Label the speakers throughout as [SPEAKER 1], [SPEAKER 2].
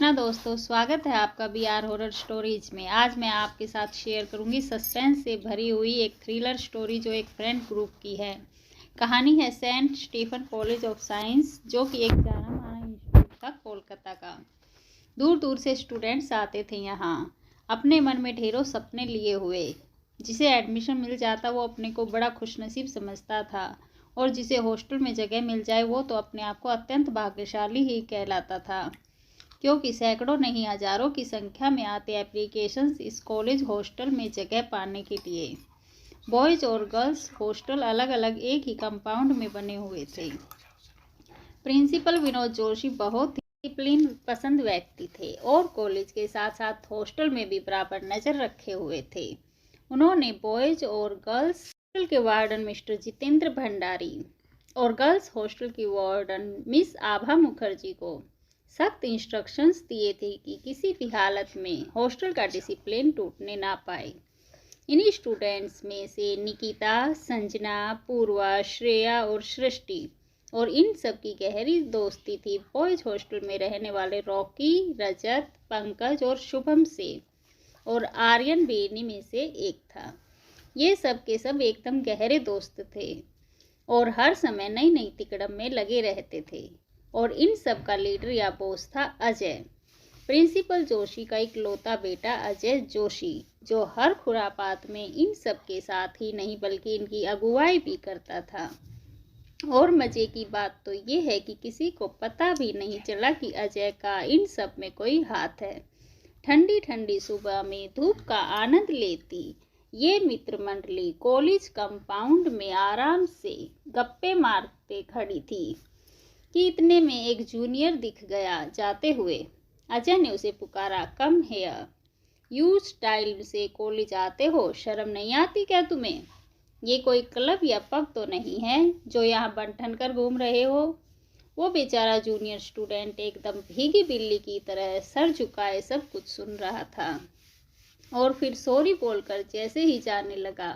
[SPEAKER 1] कृष्णा दोस्तों, स्वागत है आपका BR हॉरर स्टोरीज में। आज मैं आपके साथ शेयर करूंगी सस्पेंस से भरी हुई एक थ्रिलर स्टोरी जो एक फ्रेंड ग्रुप की है। कहानी है Saint Stephen College of Science, जो कि एक जाना माना इंस्टीट्यूट था कोलकाता का। दूर दूर से स्टूडेंट्स आते थे यहाँ, अपने मन में ढेरों सपने लिए हुए। जिसे एडमिशन मिल जाता वो अपने को बड़ा खुशनसीब समझता था, और जिसे हॉस्टल में जगह मिल जाए वो तो अपने आप को अत्यंत भाग्यशाली ही कहलाता था, क्योंकि सैकड़ों नहीं हजारों की संख्या में आते एप्लीकेशंस इस कॉलेज हॉस्टल में जगह पाने के लिए। बॉयज़ और गर्ल्स हॉस्टल अलग अलग एक ही कंपाउंड में बने हुए थे। प्रिंसिपल विनोद जोशी बहुत ही डिसिप्लिन पसंद व्यक्ति थे और कॉलेज के साथ साथ हॉस्टल में भी बराबर नज़र रखे हुए थे। उन्होंने बॉयज़ और गर्ल्स हॉस्टल के वार्डन मिस्टर जितेंद्र भंडारी और गर्ल्स हॉस्टल की वार्डन मिस आभा मुखर्जी को सख्त इंस्ट्रक्शंस दिए थे कि किसी भी हालत में हॉस्टल का डिसिप्लिन टूटने ना पाए। इन्हीं स्टूडेंट्स में से निकिता, संजना, पूर्वा, श्रेया और सृष्टि और इन सब की गहरी दोस्ती थी बॉयज हॉस्टल में रहने वाले रॉकी, रजत, पंकज और शुभम से, और आर्यन भी इन्हीं में से एक था। ये सब के सब एकदम गहरे दोस्त थे और हर समय नई नई तिकड़म में लगे रहते थे। और इन सब का लीडर या बॉस था अजय, प्रिंसिपल जोशी का इकलौता बेटा अजय जोशी, जो हर खुरापात में इन सब के साथ ही नहीं बल्कि इनकी अगुवाई भी करता था। और मजे की बात तो ये है कि किसी को पता भी नहीं चला कि अजय का इन सब में कोई हाथ है। ठंडी ठंडी सुबह में धूप का आनंद लेती ये मित्र मंडली कॉलेज कंपाउंड में आराम से गप्पे मारते खड़ी थी कि इतने में एक जूनियर दिख गया जाते हुए। अजय ने उसे पुकारा, कम हेयर, यू स्टाइल से कॉलेज आते हो, शर्म नहीं आती क्या तुम्हें? ये कोई क्लब या पब तो नहीं है जो यहाँ बंठन कर घूम रहे हो। वो बेचारा जूनियर स्टूडेंट एकदम भीगी बिल्ली की तरह सर झुकाए सब कुछ सुन रहा था, और फिर सॉरी बोलकर जैसे ही जाने लगा,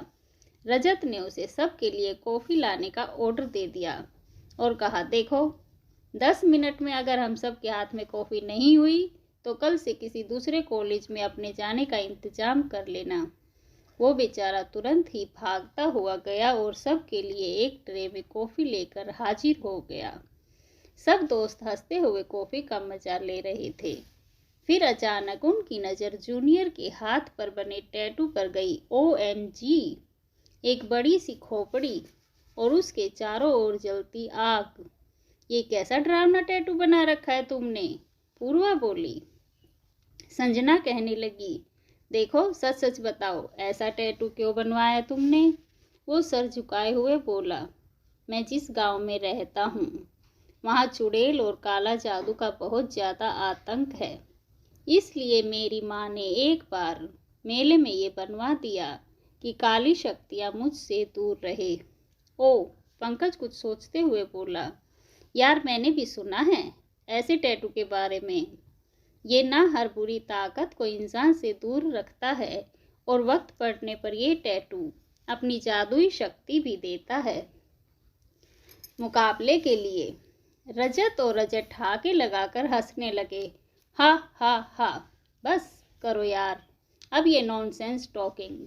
[SPEAKER 1] रजत ने उसे सबके लिए कॉफ़ी लाने का ऑर्डर दे दिया और कहा, देखो 10 मिनट में अगर हम सब के हाथ में कॉफ़ी नहीं हुई तो कल से किसी दूसरे कॉलेज में अपने जाने का इंतजाम कर लेना। वो बेचारा तुरंत ही भागता हुआ गया और सब के लिए एक ट्रे में कॉफ़ी लेकर हाजिर हो गया। सब दोस्त हंसते हुए कॉफ़ी का मजा ले रहे थे। फिर अचानक उनकी नज़र जूनियर के हाथ पर बने टैटू पर गई। OMG, एक बड़ी सी खोपड़ी और उसके चारों ओर जलती आग। ये कैसा डरावना टैटू बना रखा है तुमने? पूर्वा बोली। संजना कहने लगी, देखो सच सच बताओ, ऐसा टैटू क्यों बनवाया तुमने? वो सर झुकाए हुए बोला, मैं जिस गांव में रहता हूँ वहाँ चुड़ैल और काला जादू का बहुत ज़्यादा आतंक है, इसलिए मेरी माँ ने एक बार मेले में ये बनवा दिया कि काली शक्तियाँ मुझसे दूर रहे। ओ, पंकज कुछ सोचते हुए बोला, यार मैंने भी सुना है ऐसे टैटू के बारे में। ये ना हर बुरी ताकत को इंसान से दूर रखता है, और वक्त पड़ने पर ये टैटू अपनी जादुई शक्ति भी देता है। मुकाबले के लिए रजत और रजत ठाके लगाकर हंसने लगे। हा हा हा, बस करो यार, अब ये नॉनसेंस टॉकिंग।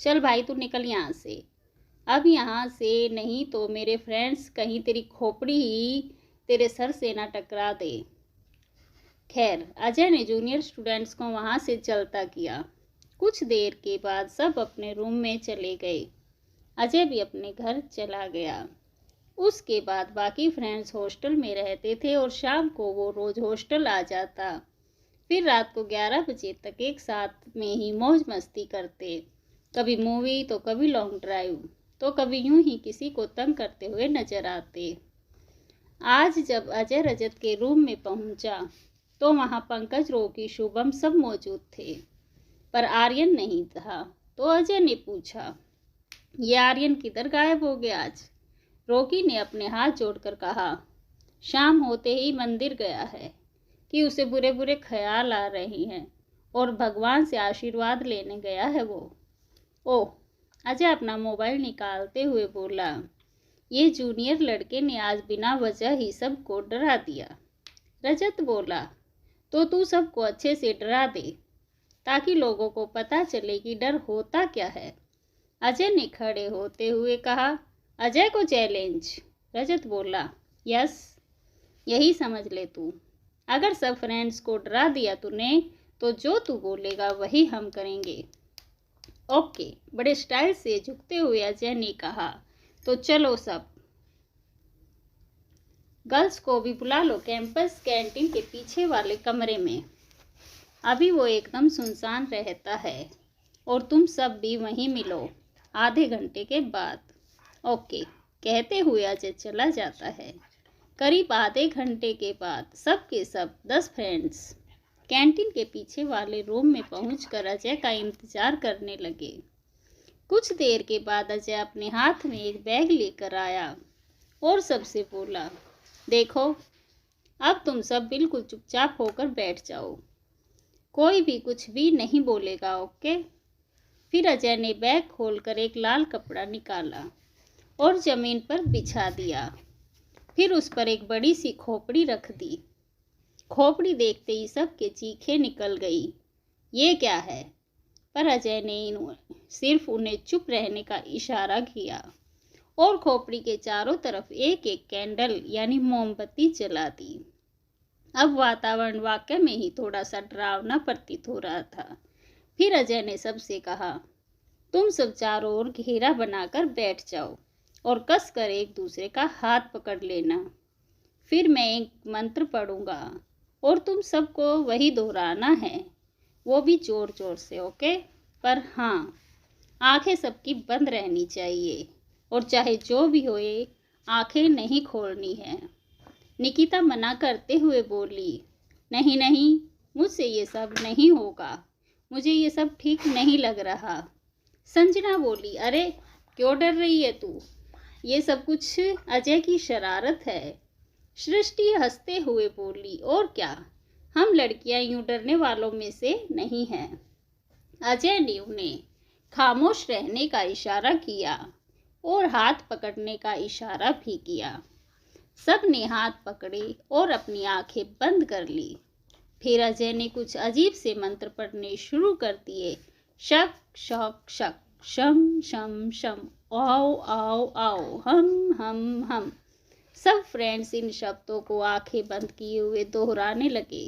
[SPEAKER 1] चल भाई तू निकल यहाँ से, अब यहाँ से नहीं तो मेरे फ्रेंड्स कहीं तेरी खोपड़ी ही तेरे सर से ना टकरा दे। खैर, अजय ने जूनियर स्टूडेंट्स को वहाँ से चलता किया। कुछ देर के बाद सब अपने रूम में चले गए। अजय भी अपने घर चला गया। उसके बाद बाकी फ्रेंड्स हॉस्टल में रहते थे और शाम को वो रोज़ हॉस्टल आ जाता। फिर रात को 11 बजे तक एक साथ में ही मौज मस्ती करते, कभी मूवी तो कभी लॉन्ग ड्राइव, तो कभी यूं ही किसी को तंग करते हुए नजर आते। आज जब अजय रजत के रूम में पहुंचा तो वहां पंकज, रोकी, शुभम सब मौजूद थे, पर आर्यन नहीं था। तो अजय ने पूछा, ये आर्यन किधर गायब हो गया आज? रोकी ने अपने हाथ जोड़कर कहा, शाम होते ही मंदिर गया है कि उसे बुरे बुरे ख्याल आ रहे हैं और भगवान से आशीर्वाद लेने गया है वो। ओह, अजय अपना मोबाइल निकालते हुए बोला, ये जूनियर लड़के ने आज बिना वजह ही सबको डरा दिया। रजत बोला, तो तू सबको अच्छे से डरा दे ताकि लोगों को पता चले कि डर होता क्या है। अजय ने खड़े होते हुए कहा। अजय को चैलेंज। रजत बोला, यस, यही समझ ले तू। अगर सब फ्रेंड्स को डरा दिया तूने तो जो तू बोलेगा वही हम करेंगे। ओके, बड़े स्टाइल से झुकते हुए अजय ने कहा, तो चलो सब गर्ल्स को भी बुला लो कैंपस कैंटीन के पीछे वाले कमरे में। अभी वो एकदम सुनसान रहता है और तुम सब भी वहीं मिलो आधे घंटे के बाद। ओके, कहते हुए अजय चला जाता है। करीब आधे घंटे के बाद सब के सब 10 फ्रेंड्स कैंटीन के पीछे वाले रूम में पहुंचकर अजय का इंतजार करने लगे। कुछ देर के बाद अजय अपने हाथ में एक बैग लेकर आया और सबसे बोला, देखो, अब तुम सब बिल्कुल चुपचाप होकर बैठ जाओ, कोई भी कुछ भी नहीं बोलेगा, ओके। फिर अजय ने बैग खोलकर एक लाल कपड़ा निकाला और जमीन पर बिछा दिया। फिर उस पर एक बड़ी सी खोपड़ी रख दी। खोपड़ी देखते ही सबके चीखें निकल गई। ये क्या है? पर अजय ने सिर्फ उन्हें चुप रहने का इशारा किया और खोपड़ी के चारों तरफ एक एक कैंडल यानी मोमबत्ती जला दी। अब वातावरण वाकई में ही थोड़ा सा डरावना प्रतीत हो रहा था। फिर अजय ने सबसे कहा, तुम सब चारों ओर घेरा बनाकर बैठ जाओ और कसकर एक दूसरे का हाथ पकड़ लेना। फिर मैं एक मंत्र पढ़ूंगा और तुम सबको वही दोहराना है, वो भी जोर जोर से, ओके। पर हाँ, आंखें सबकी बंद रहनी चाहिए और चाहे जो भी होए आंखें नहीं खोलनी है। निकिता मना करते हुए बोली, नहीं नहीं, मुझसे ये सब नहीं होगा, मुझे ये सब ठीक नहीं लग रहा। संजना बोली, अरे क्यों डर रही है तू? ये सब कुछ अजय की शरारत है। सृष्टि हंसते हुए बोली, और क्या, हम लड़कियां यूं डरने वालों में से नहीं हैं। अजय ने उन्हें खामोश रहने का इशारा किया और हाथ पकड़ने का इशारा भी किया। सब ने हाथ पकड़े और अपनी आंखें बंद कर ली। फिर अजय ने कुछ अजीब से मंत्र पढ़ने शुरू कर दिए। शक शक शक, शम शम शम, आओ आओ आओ, हम हम। सब फ्रेंड्स इन शब्दों को आंखें बंद किए हुए दोहराने लगे।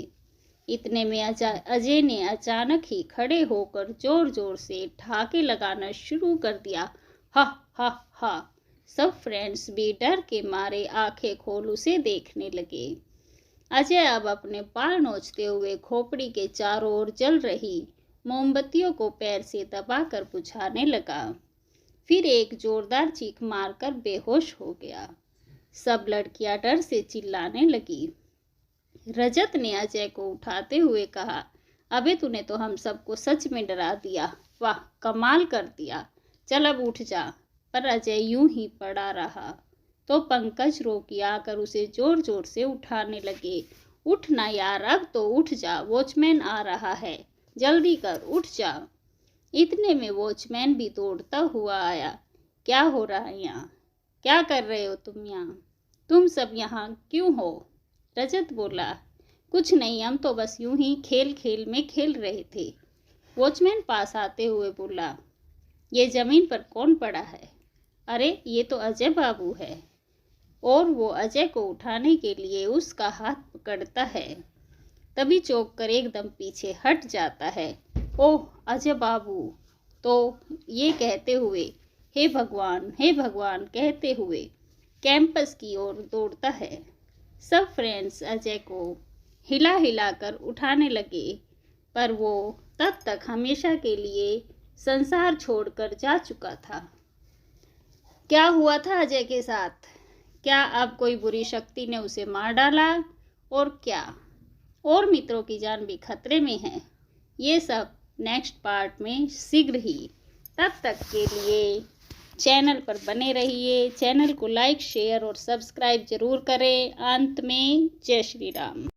[SPEAKER 1] इतने में अजय ने अचानक ही खड़े होकर जोर जोर से ठहाके लगाना शुरू कर दिया। हा हा हा। सब फ्रेंड्स भी डर के मारे आंखें खोल उसे देखने लगे। अजय अब अपने बाल नोचते हुए खोपड़ी के चारों ओर जल रही मोमबत्तियों को पैर से दबाकर बुझाने लगा। फिर एक जोरदार चीख मारकर बेहोश हो गया। सब लड़कियां डर से चिल्लाने लगी। रजत ने अजय को उठाते हुए कहा, अबे तूने तो हम सबको सच में डरा दिया, वाह कमाल कर दिया, चल अब उठ जा। पर अजय यूं ही पड़ा रहा तो पंकज रोकी आकर उसे जोर जोर से उठाने लगे। उठना यार, अब तो उठ जा, वॉचमैन आ रहा है, जल्दी कर, उठ जा। इतने में वॉचमैन भी दौड़ता हुआ आया। क्या हो रहा है यहाँ? क्या कर रहे हो तुम यहाँ? तुम सब यहाँ क्यों हो? रजत बोला, कुछ नहीं, हम तो बस यूं ही खेल खेल में खेल रहे थे। वॉचमैन पास आते हुए बोला, ये जमीन पर कौन पड़ा है? अरे ये तो अजय बाबू है। और वो अजय को उठाने के लिए उसका हाथ पकड़ता है। तभी चौंक कर एकदम पीछे हट जाता है। ओह अजय बाबू! तो ये कहते हुए हे भगवान कहते हुए कैंपस की ओर दौड़ता है। सब फ्रेंड्स अजय को हिला हिला कर उठाने लगे, पर वो तब तक हमेशा के लिए संसार छोड़कर जा चुका था। क्या हुआ था अजय के साथ? क्या अब कोई बुरी शक्ति ने उसे मार डाला? और क्या और मित्रों की जान भी खतरे में है? ये सब नेक्स्ट पार्ट में शीघ्र ही। तब तक के लिए चैनल पर बने रहिए। चैनल को लाइक, शेयर और सब्सक्राइब जरूर करें। अंत में जय श्री राम।